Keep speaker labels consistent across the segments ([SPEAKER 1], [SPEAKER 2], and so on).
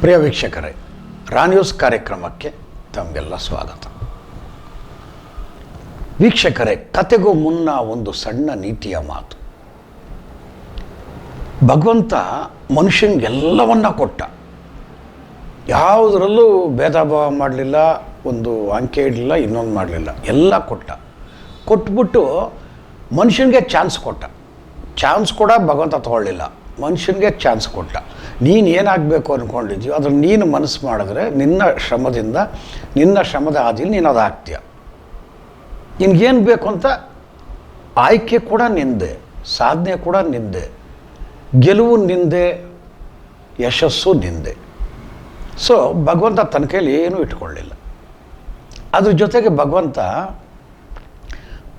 [SPEAKER 1] ಪ್ರಿಯ ವೀಕ್ಷಕರೇ, ರಾ ನ್ಯೂಸ್ ಕಾರ್ಯಕ್ರಮಕ್ಕೆ ತಮಗೆಲ್ಲ ಸ್ವಾಗತ. ವೀಕ್ಷಕರೇ, ಕತೆಗೂ ಮುನ್ನ ಒಂದು ಸಣ್ಣ ನೀತಿಯ ಮಾತು. ಭಗವಂತ ಮನುಷ್ಯನಿಗೆಲ್ಲವನ್ನ ಕೊಟ್ಟ, ಯಾವುದರಲ್ಲೂ ಭೇದ ಭಾವ ಮಾಡಲಿಲ್ಲ, ಒಂದು ಅಂಕೆ ಇಡಲಿಲ್ಲ, ಇನ್ನೊಂದು ಮಾಡಲಿಲ್ಲ, ಎಲ್ಲ ಕೊಟ್ಬಿಟ್ಟು ಮನುಷ್ಯನಿಗೆ ಚಾನ್ಸ್ ಕೊಟ್ಟ. ಚಾನ್ಸ್ ಕೂಡ ಭಗವಂತ ತಗೊಳ್ಳಿಲ್ಲ, ಮನುಷ್ಯನಿಗೆ ಚಾನ್ಸ್ ಕೊಟ್ಟ. ನೀನು ಏನಾಗಬೇಕು ಅಂದ್ಕೊಂಡಿದ್ದೀಯೋ ಅದನ್ನು ನೀನು ಮನಸ್ಸು ಮಾಡಿದ್ರೆ ನಿನ್ನ ಶ್ರಮದ ಹಾದಿಯಲ್ಲಿ ನೀನು ಅದಾಗ್ತೀಯ. ನಿನಗೇನು ಬೇಕು ಅಂತ ಆಯ್ಕೆ ಕೂಡ ನಿಂದೆ, ಸಾಧನೆ ಕೂಡ ನಿಂದೆ, ಗೆಲುವು ನಿಂದೆ, ಯಶಸ್ಸು ನಿಂದೆ. ಸೊ ಭಗವಂತ ತನ್ನ ಕೈಯಲ್ಲಿ ಏನೂ ಇಟ್ಕೊಳ್ಳಿಲ್ಲ. ಅದ್ರ ಜೊತೆಗೆ ಭಗವಂತ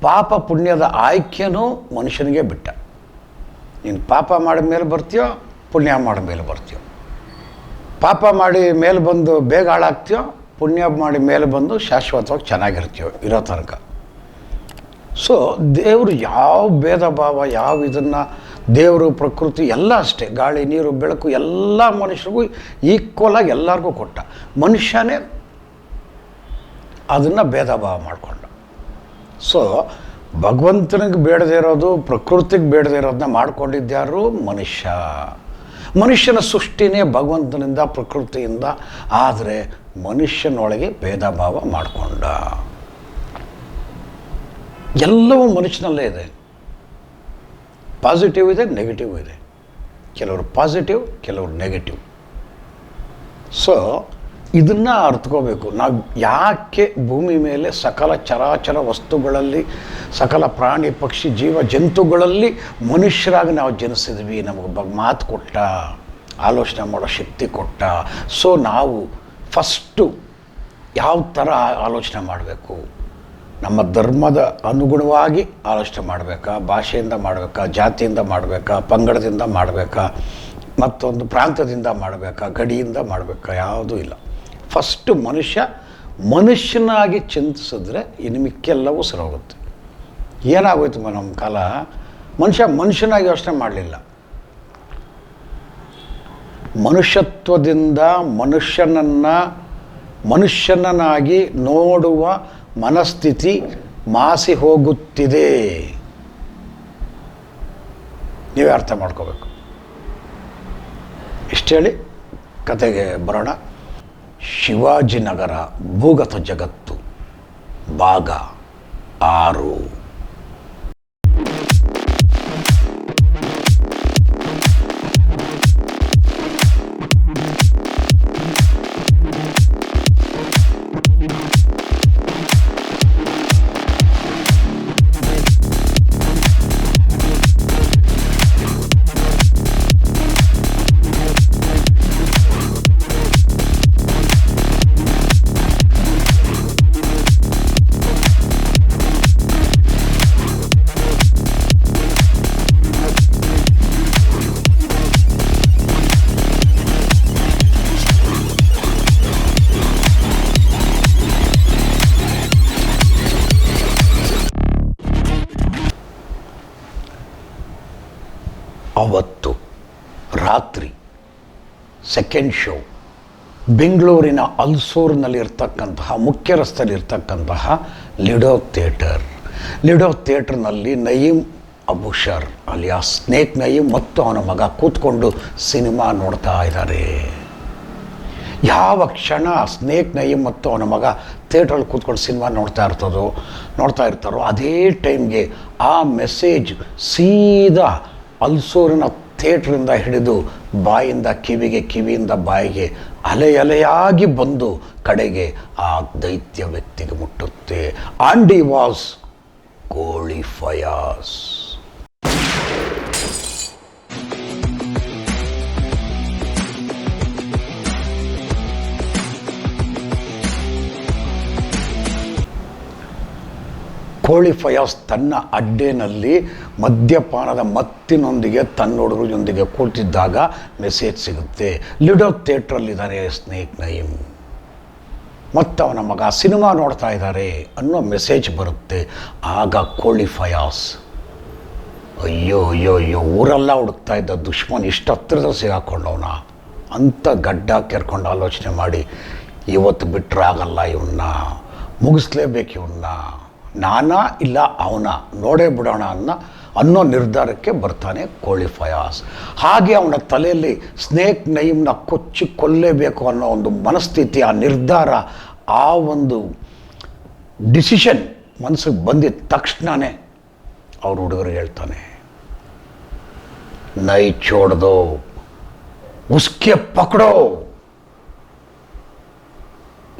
[SPEAKER 1] ಪಾಪ ಪುಣ್ಯದ ಆಯ್ಕೆನೂ ಮನುಷ್ಯನಿಗೆ ಬಿಟ್ಟ. ನೀನು ಪಾಪ ಮಾಡಿದ ಮೇಲೆ ಬರ್ತೀಯೋ, ಪುಣ್ಯ ಮಾಡಿದ ಮೇಲೆ ಬರ್ತೀಯೋ. ಪಾಪ ಮಾಡಿ ಮೇಲೆ ಬಂದು ಬೇಗ ಹಾಳಾಗ್ತೀಯೋ, ಪುಣ್ಯ ಮಾಡಿ ಮೇಲೆ ಬಂದು ಶಾಶ್ವತವಾಗಿ ಚೆನ್ನಾಗಿರ್ತೀಯೋ ಇರೋ ತನಕ. ಸೊ ದೇವರು ಯಾವ ಭೇದ ಭಾವ, ಯಾವ ಇದನ್ನು ದೇವರು ಪ್ರಕೃತಿ ಎಲ್ಲ ಅಷ್ಟೇ, ಗಾಳಿ ನೀರು ಬೆಳಕು ಎಲ್ಲ ಮನುಷ್ಯರಿಗೂ ಈಕ್ವಲಾಗಿ ಎಲ್ಲರಿಗೂ ಕೊಟ್ಟ. ಮನುಷ್ಯನೇ ಅದನ್ನು ಭೇದ ಭಾವ ಮಾಡಿಕೊಂಡ. ಸೊ ಭಗವಂತನಿಗೆ ಬೇಡದೇ ಇರೋದು, ಪ್ರಕೃತಿಗೆ ಬೇಡದೇ ಇರೋದನ್ನ ಮಾಡ್ಕೊಂಡಿದ್ಯಾರು? ಮನುಷ್ಯನ ಸೃಷ್ಟಿನೇ ಭಗವಂತನಿಂದ, ಪ್ರಕೃತಿಯಿಂದ. ಆದರೆ ಮನುಷ್ಯನೊಳಗೆ ಭೇದ ಭಾವ ಮಾಡಿಕೊಂಡ. ಎಲ್ಲವೂ ಮನುಷ್ಯನಲ್ಲೇ ಇದೆ. ಪಾಸಿಟಿವ್ ಇದೆ, ನೆಗೆಟಿವ್ ಇದೆ. ಕೆಲವರು ಪಾಸಿಟಿವ್, ಕೆಲವರು ನೆಗೆಟಿವ್. ಸೊ ಇದನ್ನು ಅರ್ಥಕೋಬೇಕು. ನಾವು ಯಾಕೆ ಭೂಮಿ ಮೇಲೆ ಸಕಲ ಚರಾಚರ ವಸ್ತುಗಳಲ್ಲಿ, ಸಕಲ ಪ್ರಾಣಿ ಪಕ್ಷಿ ಜೀವ ಜಂತುಗಳಲ್ಲಿ ಮನುಷ್ಯರಾಗಿ ನಾವು ಜನಿಸಿದ್ವಿ. ನಮಗೆ ಮಾತು ಕೊಟ್ಟ, ಆಲೋಚನೆ ಮಾಡೋ ಶಕ್ತಿ ಕೊಟ್ಟ. ಸೊ ನಾವು ಫಸ್ಟು ಯಾವ ಥರ ಆಲೋಚನೆ ಮಾಡಬೇಕು? ನಮ್ಮ ಧರ್ಮದ ಅನುಗುಣವಾಗಿ ಆಲೋಚನೆ ಮಾಡಬೇಕಾ? ಭಾಷೆಯಿಂದ ಮಾಡಬೇಕಾ? ಜಾತಿಯಿಂದ ಮಾಡಬೇಕಾ? ಪಂಗಡದಿಂದ ಮಾಡಬೇಕಾ? ಮತ್ತೊಂದು ಪ್ರಾಂತ್ಯದಿಂದ ಮಾಡಬೇಕಾ? ಗಡಿಯಿಂದ ಮಾಡಬೇಕಾ? ಯಾವುದೂ ಇಲ್ಲ. ಫಸ್ಟು ಮನುಷ್ಯನಾಗಿ ಚಿಂತಿಸಿದ್ರೆ ಇನ್ನು ಮಿಕ್ಕೆಲ್ಲವೂ ಸರೋಗುತ್ತೆ. ಏನಾಗೋಯ್ತು ನಮ್ಮ ಕಾಲ, ಮನುಷ್ಯನಾಗಿ ಯೋಚನೆ ಮಾಡಲಿಲ್ಲ. ಮನುಷ್ಯತ್ವದಿಂದ ಮನುಷ್ಯನನ್ನಾಗಿ ನೋಡುವ ಮನಸ್ಥಿತಿ ಮಾಸಿ ಹೋಗುತ್ತಿದೆ. ನೀವೇ ಅರ್ಥ ಮಾಡ್ಕೋಬೇಕು. ಇಷ್ಟು ಹೇಳಿ ಕತೆಗೆ ಬರೋಣ. ಶಿವಾಜಿನಗರ ಭೂಗತ ಜಗತ್ತು ಭಾಗ 6. ಅವತ್ತು ರಾತ್ರಿ ಸೆಕೆಂಡ್ ಶೋ ಬೆಂಗಳೂರಿನ ಅಲ್ಸೂರಿನಲ್ಲಿರ್ತಕ್ಕಂತಹ ಮುಖ್ಯ ರಸ್ತೆಯಲ್ಲಿರ್ತಕ್ಕಂತಹ ಲಿಡೋ ಥಿಯೇಟರ್ನಲ್ಲಿ ನಯೀಮ್ ಅಬುಷರ್ ಅಲಿಯಾಸ್ ಸ್ನೇಕ್ ನಯೀಮ್ ಮತ್ತು ಅವನ ಮಗ ಕೂತ್ಕೊಂಡು ಸಿನಿಮಾ ನೋಡ್ತಾ ಇದ್ದಾರೆ. ಯಾವ ಕ್ಷಣ ಸ್ನೇಕ್ ನಯೀಮ್ ಮತ್ತು ಅವನ ಮಗ ಥಿಯೇಟ್ರಲ್ಲಿ ಕೂತ್ಕೊಂಡು ಸಿನಿಮಾ ನೋಡ್ತಾ ಇರ್ತಾರೋ ಅದೇ ಟೈಮ್ಗೆ ಆ ಮೆಸೇಜ್ ಸೀದಾ ಅಲ್ಸೂರಿನ ಥಿಯೇಟ್ರಿಂದ ಹಿಡಿದು ಬಾಯಿಂದ ಕಿವಿಗೆ, ಕಿವಿಯಿಂದ ಬಾಯಿಗೆ ಅಲೆಯಾಗಿ ಬಂದು ಕಡೆಗೆ ಆ ದೈತ್ಯ ವ್ಯಕ್ತಿಗೆ ಮುಟ್ಟುತ್ತೆ. ಆಂಡ್ ಹಿ ವಾಸ್ ಕೋಳಿ ಫಯಾಜ್. ಕೋಳಿ ಫಯಾಜ್ ತನ್ನ ಅಡ್ಡೆನಲ್ಲಿ ಮದ್ಯಪಾನದ ಮತ್ತಿನೊಂದಿಗೆ ತನ್ನ ಹುಡುಗರೊಂದಿಗೆ ಕೂತಿದ್ದಾಗ ಮೆಸೇಜ್ ಸಿಗುತ್ತೆ. ಲಿಡೋ ಥಿಯೇಟ್ರಲ್ಲಿದ್ದಾರೆ ಸ್ನೇಕ್ ನಯೀಮ್ ಮತ್ತು ಅವನ ಮಗ ಸಿನಿಮಾ ನೋಡ್ತಾ ಇದ್ದಾರೆ ಅನ್ನೋ ಮೆಸೇಜ್ ಬರುತ್ತೆ. ಆಗ ಕೋಳಿ ಫಯಾಜ್ ಅಯ್ಯೋ ಊರೆಲ್ಲ ಹುಡುಕ್ತಾ ಇದ್ದ ದುಶ್ಮನ್ ಇಷ್ಟು ಹತ್ತಿರದಲ್ಲಿ ಸಿಗಾಕೊಂಡವನ ಅಂಥ ಗಡ್ಡ ಕೆರ್ಕೊಂಡು ಆಲೋಚನೆ ಮಾಡಿ ಇವತ್ತು ಬಿಟ್ಟರೆ ಆಗಲ್ಲ, ಇವನ್ನ ಮುಗಿಸ್ಲೇಬೇಕು, ಇವನ್ನ ನಾನಾ ಇಲ್ಲ ಅವನ ನೋಡೇ ಬಿಡೋಣ ಅನ್ನೋ ನಿರ್ಧಾರಕ್ಕೆ ಬರ್ತಾನೆ ಕೋಳಿ ಫಯಾಜ್. ಹಾಗೆ ಅವನ ತಲೆಯಲ್ಲಿ ಸ್ನೇಕ್ ನಯೀಮ್ನ ಕೊಚ್ಚಿ ಕೊಲ್ಲೇಬೇಕು ಅನ್ನೋ ಒಂದು ಮನಸ್ಥಿತಿ, ಆ ನಿರ್ಧಾರ, ಆ ಒಂದು ಡಿಸಿಷನ್ ಮನಸ್ಸಿಗೆ ಬಂದಿದ್ದ ತಕ್ಷಣವೇ ಅವ್ರ ಹುಡುಗರು ಹೇಳ್ತಾನೆ, ನೈ ಚೋಡ್ದೋ ಉಸ್ಕೆ ಪಕಡೋ.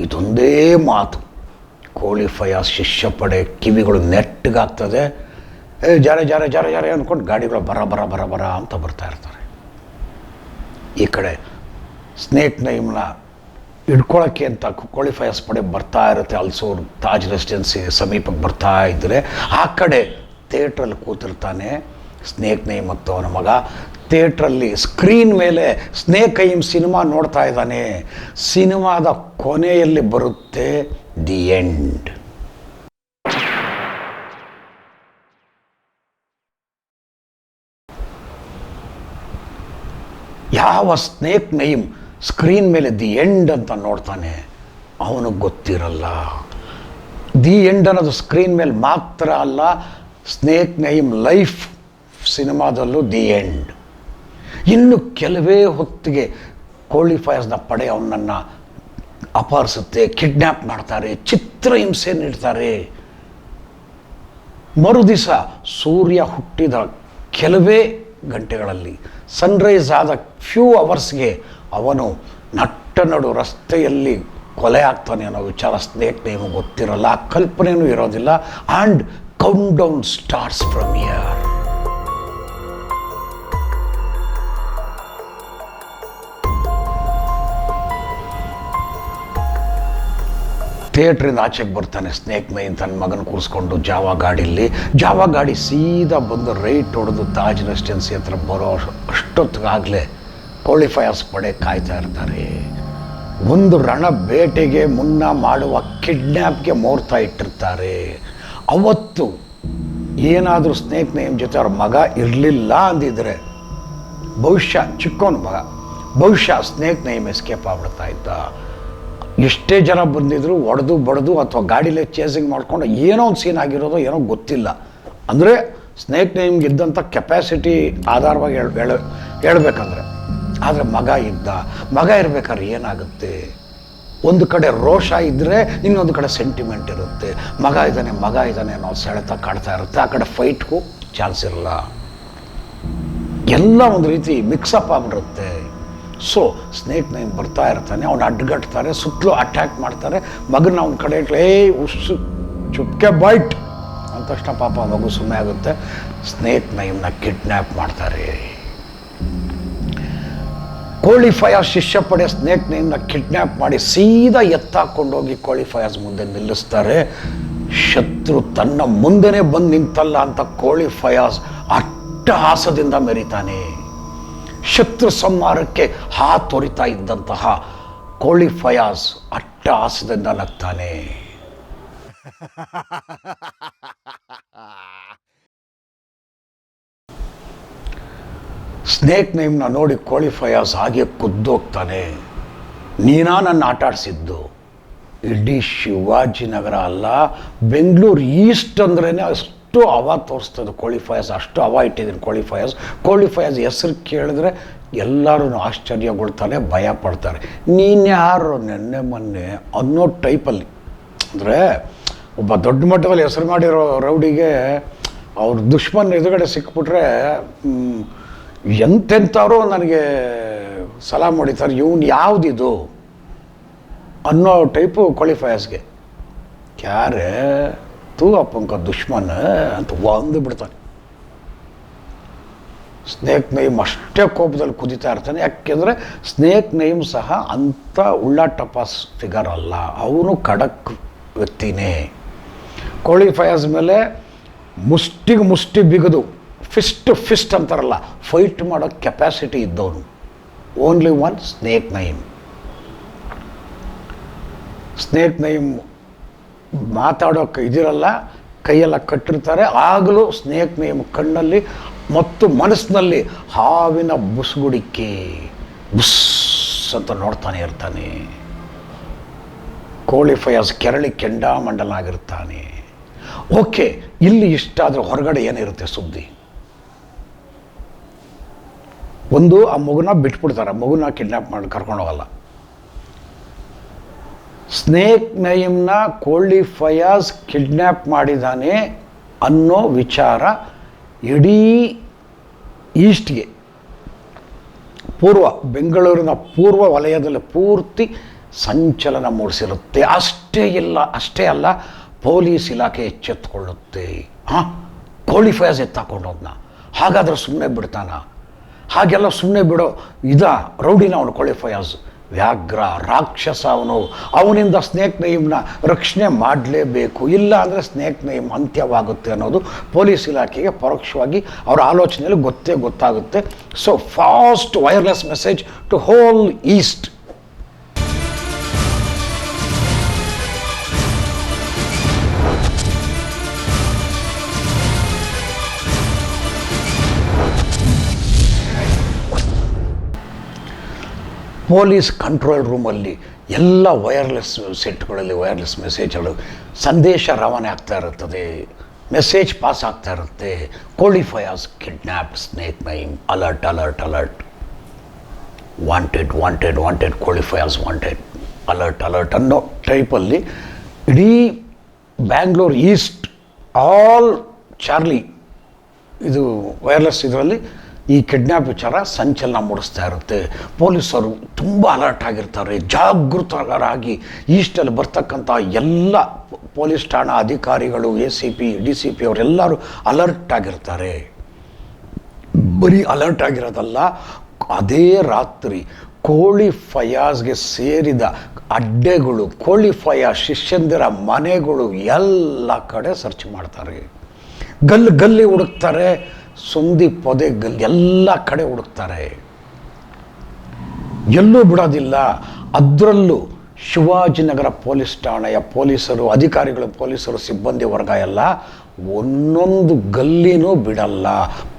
[SPEAKER 1] ಇದೊಂದೇ ಮಾತು ಕೋಳಿ ಫಯಾಜ್ ಶಿಷ್ಯ ಪಡೆ ಕಿವಿಗಳು ನೆಟ್ಟಗಾಗ್ತದೆ. ಜಾರೆ ಜಾರೆ ಜಾರೆ ಜಾರೆ ಅಂದ್ಕೊಂಡು ಗಾಡಿಗಳು ಬರ ಬರ ಬರ ಬರ ಅಂತ ಬರ್ತಾ ಇರ್ತಾರೆ. ಈ ಕಡೆ ಸ್ನೇಕ್ ನಯೀಮ್ನ ಹಿಡ್ಕೊಳ್ಳೋಕ್ಕೆ ಅಂತ ಕೋಳಿ ಫಯಾಜ್ ಪಡೆ ಬರ್ತಾ ಇರುತ್ತೆ. ಅಲ್ಸೂರು ತಾಜ್ ರೆಸಿಡೆನ್ಸಿ ಸಮೀಪಕ್ಕೆ ಬರ್ತಾ ಇದ್ದರೆ ಆ ಕಡೆ ಥಿಯೇಟ್ರಲ್ಲಿ ಕೂತಿರ್ತಾನೆ ಸ್ನೇಕ್ ನಯೀಮ್ ಮತ್ತು ಅವನ ಮಗ. ಥಿಯೇಟ್ರಲ್ಲಿ ಸ್ಕ್ರೀನ್ ಮೇಲೆ ಸ್ನೇಕ್ ನಯೀಮ್ ಸಿನಿಮಾ ನೋಡ್ತಾ ಇದ್ದಾನೆ. ಸಿನಿಮಾದ ಕೊನೆಯಲ್ಲಿ ಬರುತ್ತೆ ದಿ ಎಂಡ್. ಯಾವ ಸ್ನೇಕ್ ನಯೀಮ್ ಸ್ಕ್ರೀನ್ ಮೇಲೆ ದಿ ಎಂಡ್ ಅಂತ ನೋಡ್ತಾನೆ ಅವನಿಗೆ ಗೊತ್ತಿರಲ್ಲ. ದಿ ಎಂಡ್ ಅನ್ನೋದು ಸ್ಕ್ರೀನ್ ಮೇಲೆ ಮಾತ್ರ ಅಲ್ಲ, ಸ್ನೇಕ್ ನಯೀಮ್ ಲೈಫ್ ಸಿನಿಮಾದಲ್ಲೂ ದಿ ಎಂಡ್. ಇನ್ನು ಕೆಲವೇ ಹೊತ್ತಿಗೆ ಕೋಳಿ ಫಯಾಜ್ನ ಪಡೆ ಅವನನ್ನು ಅಪಹರಿಸುತ್ತೆ, ಕಿಡ್ನ್ಯಾಪ್ ಮಾಡ್ತಾರೆ, ಚಿತ್ರಹಿಂಸೆ ನೀಡ್ತಾರೆ. ಮರುದಿವಸ ಸೂರ್ಯ ಹುಟ್ಟಿದ ಕೆಲವೇ ಗಂಟೆಗಳಲ್ಲಿ, ಸನ್ರೈಸ್ ಆದ ಫ್ಯೂ ಅವರ್ಸ್ಗೆ ಅವನು ನಟ್ಟ ನಡು ರಸ್ತೆಯಲ್ಲಿ ಕೊಲೆ ಆಗ್ತಾನೆ ಅನ್ನೋ ವಿಚಾರ ಸ್ನೇಕ್ ನಯೀಮ್ ಗೊತ್ತಿರಲ್ಲ, ಕಲ್ಪನೆಯೂ ಇರೋದಿಲ್ಲ. And countdown starts from here. ಥಿಯೇಟ್ರಿಂದ ಆಚೆಗೆ ಬರ್ತಾನೆ ಸ್ನೇಕ್ ನಯೀಮ್ ತನ್ನ ಮಗನ ಕೂರಿಸ್ಕೊಂಡು ಜಾವಾ ಗಾಡೀಲಿ. ಜಾವಾ ಗಾಡಿ ಸೀದಾ ಬಂದು ರೈಟ್ ಹೊಡೆದು ತಾಜ್ ರೆಸಿಡೆನ್ಸಿ ಹತ್ರ ಬರೋ ಅಷ್ಟೊತ್ತಿಗಾಗಲೇ ಕೋಳಿ ಫಯಾಜ್ ಪಡೆ ಕಾಯ್ತಾ ಇರ್ತಾರೆ. ಒಂದು ರಣ ಬೇಟೆಗೆ ಮುನ್ನ ಮಾಡುವ ಕಿಡ್ನ್ಯಾಪ್ಗೆ ಮುಹೂರ್ತ ಇಟ್ಟಿರ್ತಾರೆ. ಅವತ್ತು ಏನಾದರೂ ಸ್ನೇಕ್ ನಯೀಮ್ ಜೊತೆ ಅವ್ರ ಮಗ ಇರಲಿಲ್ಲ ಅಂದಿದ್ರೆ ಬಹುಶಃ ಚಿಕ್ಕವನ ಮಗ, ಬಹುಶಃ ಸ್ನೇಕ್ ನಯೀಮ್ ಎಸ್ಕೇಪ್ ಆಗ್ಬಿಡ್ತಾ ಇದ್ದ. ಎಷ್ಟೇ ಜನ ಬಂದಿದ್ರು ಒಡೆದು ಬಡ್ದು ಅಥವಾ ಗಾಡಿಲೇ ಚೇಸಿಂಗ್ ಮಾಡ್ಕೊಂಡು ಏನೋ ಒಂದು ಸೀನ್ ಆಗಿರೋದು ಏನೋ ಗೊತ್ತಿಲ್ಲ. ಅಂದರೆ ಸ್ನೇಕ್ ನಯೀಮ್ಗೆ ಇದ್ದಂಥ ಕೆಪಾಸಿಟಿ ಆಧಾರವಾಗಿ ಹೇಳ್ಬೇಕಂದ್ರೆ. ಆದರೆ ಮಗ ಇದ್ದ, ಮಗ ಇರಬೇಕಾದ್ರೆ ಏನಾಗುತ್ತೆ, ಒಂದು ಕಡೆ ರೋಷ ಇದ್ದರೆ ಇನ್ನೊಂದು ಕಡೆ ಸೆಂಟಿಮೆಂಟ್ ಇರುತ್ತೆ. ಮಗ ಇದ್ದಾನೆ ಅನ್ನೋ ಸೆಳೆತ ಕಾಡ್ತಾ ಇರುತ್ತೆ. ಆ ಕಡೆ ಫೈಟ್ಗೂ ಚಾನ್ಸ್ ಇರಲ್ಲ, ಎಲ್ಲ ಒಂದು ರೀತಿ ಮಿಕ್ಸಪ್ ಆಗಿಬಿಡುತ್ತೆ. ಸೊ ಸ್ನೇಕ್ ನಯೀಮ್ ಬರ್ತಾ ಇರ್ತಾನೆ, ಅವನು ಅಡ್ಗಟ್ತಾರೆ, ಸುತ್ತಲೂ ಅಟ್ಯಾಕ್ ಮಾಡ್ತಾರೆ. ಮಗನ ಅವನ ಕಡೆ ಉಸ್ಸು ಚುಪ್ಕೆ ಬೈಟ್ ಅಂದ ತಕ್ಷಣ ಪಾಪ ಮಗು ಸುಮ್ಮನೆ ಆಗುತ್ತೆ. ಸ್ನೇಕ್ ನಯೀಮ್ನ ಕಿಡ್ನ್ಯಾಪ್ ಮಾಡ್ತಾರೆ. ಕೋಳಿ ಫಯಾಜ್ ಶಿಷ್ಯ ಪಡೆ ಸ್ನೇಕ್ ನಯೀಮ್ನ ಕಿಡ್ನ್ಯಾಪ್ ಮಾಡಿ ಸೀದಾ ಎತ್ತಾಕೊಂಡೋಗಿ ಕೋಳಿ ಫಯಾಜ್ ಮುಂದೆ ನಿಲ್ಲಿಸ್ತಾರೆ. ಶತ್ರು ತನ್ನ ಮುಂದೆನೇ ಬಂದು ನಿಂತಲ್ಲ ಅಂತ ಕೋಳಿ ಫಯಾಜ್ ಅಟ್ಟಹಾಸದಿಂದ ಮೆರಿತಾನೆ. ಶತ್ರು ಸಂಹಾರಕ್ಕೆ ಹಾತೊರಿತಾ ಇದ್ದಂತಹ ಕೋಳಿ ಫಯಾಜ್ ಅಟ್ಟಹಾಸದಿಂದ ನಗ್ತಾನೆ. ಸ್ನೇಕ್ ನಯೀಮ್ನ ನೋಡಿ ಕೋಳಿ ಫಯಾಜ್ ಹಾಗೆ ಕುದ್ದೋಗ್ತಾನೆ. ನೀನಾ ನನ್ನ ಆಟ ಆಡಿಸಿದ್ದು? ಇಡೀ ಶಿವಾಜಿನಗರ ಅಲ್ಲ, ಬೆಂಗಳೂರು ಈಸ್ಟ್ ಅಂದ್ರೇ ಅಷ್ಟು ಹವಾ ತೋರಿಸ್ತದೆ ಕೋಳಿ ಫಯಾಜ್, ಅಷ್ಟು ಹವಾ ಇಟ್ಟಿದ್ದೀನಿ ಕೋಳಿ ಫಯಾಜ್ ಹೆಸರು ಕೇಳಿದ್ರೆ ಎಲ್ಲರೂ ಆಶ್ಚರ್ಯಗೊಳ್ತಾರೆ, ಭಯ ಪಡ್ತಾರೆ. ನೀನು ಯಾರು ನೆನ್ನೆ ಮೊನ್ನೆ ಅನ್ನೋ ಟೈಪಲ್ಲಿ. ಅಂದರೆ ಒಬ್ಬ ದೊಡ್ಡ ಮಟ್ಟದಲ್ಲಿ ಹೆಸರು ಮಾಡಿರೋ ರೌಡಿಗೆ ಅವ್ರ ದುಶ್ಮನ್ ಎದುರುಗಡೆ ಸಿಕ್ಬಿಟ್ರೆ ಎಂತೆಂಥವ್ರು ನನಗೆ ಸಲಾಮ್ ಹೊಡಿತಾರೆ, ಇವನು ಯಾವುದಿದು ಅನ್ನೋ ಟೈಪು ಕೋಳಿ ಫಯಾಜ್ಗೆ. ಕ್ಯಾರೆ ತೂ ಅಪ್ಪಂಕ ದುಶ್ಮನ್ ಅಂತ ಒಂದು ಬಿಡ್ತಾನೆ. ಸ್ನೇಕ್ ನಯೀಮ್ ಅಷ್ಟೇ ಕೋಪದಲ್ಲಿ ಕುದಿತಾ ಇರ್ತಾನೆ. ಯಾಕೆಂದರೆ ಸ್ನೇಕ್ ನಯೀಮ್ ಸಹ ಅಂಥ ಉಳ್ಳಾಟಪಾಸ್ ಫಿಗರ್ ಅಲ್ಲ, ಅವನು ಖಡಕ್ ವ್ಯಕ್ತಿನೇ. ಕೋಳಿ ಫಯಾಜ್ ಮೇಲೆ ಮುಷ್ಟಿಗೆ ಮುಷ್ಟಿ ಬಿಗಿದು ಫಿಸ್ಟ್ ಅಂತಾರಲ್ಲ, ಫೈಟ್ ಮಾಡೋ ಕೆಪಾಸಿಟಿ ಇದ್ದವನು only one snake Naeem. Snake Naeem ಮಾತಾಡೋಕ್ಕೆ ಇದಿರಲ್ಲ, ಕೈಯೆಲ್ಲ ಕಟ್ಟಿರ್ತಾರೆ. ಆಗಲೂ ಸ್ನೇಕ್ ನಯೀಮ್ ಕಣ್ಣಲ್ಲಿ ಮತ್ತು ಮನಸ್ಸಿನಲ್ಲಿ ಹಾವಿನ ಬುಸುಗುಡಿಕೆ, ಬುಸ್ ಅಂತ ನೋಡ್ತಾನೆ ಇರ್ತಾನೆ. ಕೋಳಿ ಫಯಾಜ್ ಕೆರಳಿ ಕೆಂಡಾಮಂಡಲನಾಗಿರ್ತಾನೆ. ಓಕೆ, ಇಲ್ಲಿ ಇಷ್ಟ ಆದರೆ ಹೊರಗಡೆ ಏನಿರುತ್ತೆ ಸುದ್ದಿ? ಒಂದು, ಆ ಮಗುನ ಬಿಟ್ಬಿಡ್ತಾರೆ, ಮಗುನ ಕಿಡ್ನ್ಯಾಪ್ ಮಾಡಿ ಕರ್ಕೊಂಡು ಹೋಗಲ್ಲ. ಸ್ನೇಕ್ ನಯೀಮ್ನ ಕೋಳಿ ಫಯಾಜ್ ಕಿಡ್ನ್ಯಾಪ್ ಮಾಡಿದ್ದಾನೆ ಅನ್ನೋ ವಿಚಾರ ಇಡೀ ಈಸ್ಟ್ಗೆ, ಬೆಂಗಳೂರಿನ ಪೂರ್ವ ವಲಯದಲ್ಲಿ ಪೂರ್ತಿ ಸಂಚಲನ ಮೂಡಿಸಿರುತ್ತೆ. ಅಷ್ಟೇ ಅಲ್ಲ, ಪೊಲೀಸ್ ಇಲಾಖೆ ಎಚ್ಚೆತ್ತುಕೊಳ್ಳುತ್ತೆ. ಕೋಳಿ ಫಯಾಜ್ ಎತ್ತಾಕೊಂಡೋದ್ನ, ಹಾಗಾದ್ರೆ ಸುಮ್ಮನೆ ಬಿಡ್ತಾನ? ಹಾಗೆಲ್ಲ ಸುಮ್ಮನೆ ಬಿಡೋ ರೌಡಿನ ಅವನು ಕೋಳಿ ಫಯಾಜ್, ವ್ಯಾಘ್ರ ರಾಕ್ಷಸ ಅವನಿಂದ ಸ್ನೇಕ್ ನಯೀಮ್ನ ರಕ್ಷಣೆ ಮಾಡಲೇಬೇಕು, ಇಲ್ಲ ಅಂದರೆ ಸ್ನೇಕ್ ನಯೀಮ್ ಅಂತ್ಯವಾಗುತ್ತೆ ಅನ್ನೋದು ಪೊಲೀಸ್ ಇಲಾಖೆಗೆ ಪರೋಕ್ಷವಾಗಿ ಅವರ ಆಲೋಚನೆಯಲ್ಲಿ ಗೊತ್ತಾಗುತ್ತೆ. So fast wireless message to hole East. Police control ರೂಮಲ್ಲಿ ಎಲ್ಲ ವೈರ್ಲೆಸ್ ಸೆಟ್ಗಳಲ್ಲಿ ವೈರ್ಲೆಸ್ ಮೆಸೇಜ್ಗಳು, ಸಂದೇಶ ರವಾನೆ ಆಗ್ತಾ ಇರುತ್ತದೆ, ಮೆಸೇಜ್ ಪಾಸ್ ಆಗ್ತಾ ಇರುತ್ತೆ. ಕೋಳಿ Fayaz kidnap, snake Naeem alert alert alert, wanted wanted wanted, ಕೋಳಿ ಫಯಾಜ್ ವಾಂಟೆಡ್, ಅಲರ್ಟ್ ಅಲರ್ಟ್ ಅನ್ನೋ ಟೈಪಲ್ಲಿ ಇಡೀ ಬ್ಯಾಂಗ್ಳೂರ್ ಈಸ್ಟ್ ಆಲ್ ಚಾರ್ಲಿ ಇದು ವೈರ್ಲೆಸ್ ಇದರಲ್ಲಿ ಈ ಕಿಡ್ನ್ಯಾಪ್ ವಿಚಾರ ಸಂಚಲನ ಮೂಡಿಸ್ತಾ ಇರುತ್ತೆ. ಪೊಲೀಸರು ತುಂಬ ಅಲರ್ಟ್ ಆಗಿರ್ತಾರೆ, ಜಾಗೃತರಾಗಿ ಈಸ್ಟಲ್ಲಿ ಬರ್ತಕ್ಕಂಥ ಎಲ್ಲ ಪೊಲೀಸ್ ಠಾಣಾ ಅಧಿಕಾರಿಗಳು, ACP DCP ಅವರೆಲ್ಲರೂ ಅಲರ್ಟ್ ಆಗಿರ್ತಾರೆ. ಬರೀ ಅಲರ್ಟ್ ಆಗಿರೋದಲ್ಲ, ಅದೇ ರಾತ್ರಿ ಕೋಳಿ ಫಯಾಜ್ಗೆ ಸೇರಿದ ಅಡ್ಡೆಗಳು, ಕೋಳಿ ಫಯಾಜ್ ಶಿಷ್ಯಂದಿರ ಮನೆಗಳು ಎಲ್ಲ ಕಡೆ ಸರ್ಚ್ ಮಾಡ್ತಾರೆ. ಗಲ್ಲಿ ಹುಡುಕ್ತಾರೆ, ಸುಂದಿ ಪೊದೆ ಎಲ್ಲ ಕಡೆ ಹುಡುಕ್ತಾರೆ, ಎಲ್ಲೂ ಬಿಡೋದಿಲ್ಲ. ಅದರಲ್ಲೂ ಶಿವಾಜಿನಗರ ಪೊಲೀಸ್ ಠಾಣೆಯ ಪೊಲೀಸರು, ಅಧಿಕಾರಿಗಳು, ಪೊಲೀಸರು, ಸಿಬ್ಬಂದಿ ವರ್ಗ ಎಲ್ಲ ಒಂದೊಂದು ಗಲ್ಲಿನೂ ಬಿಡಲ್ಲ.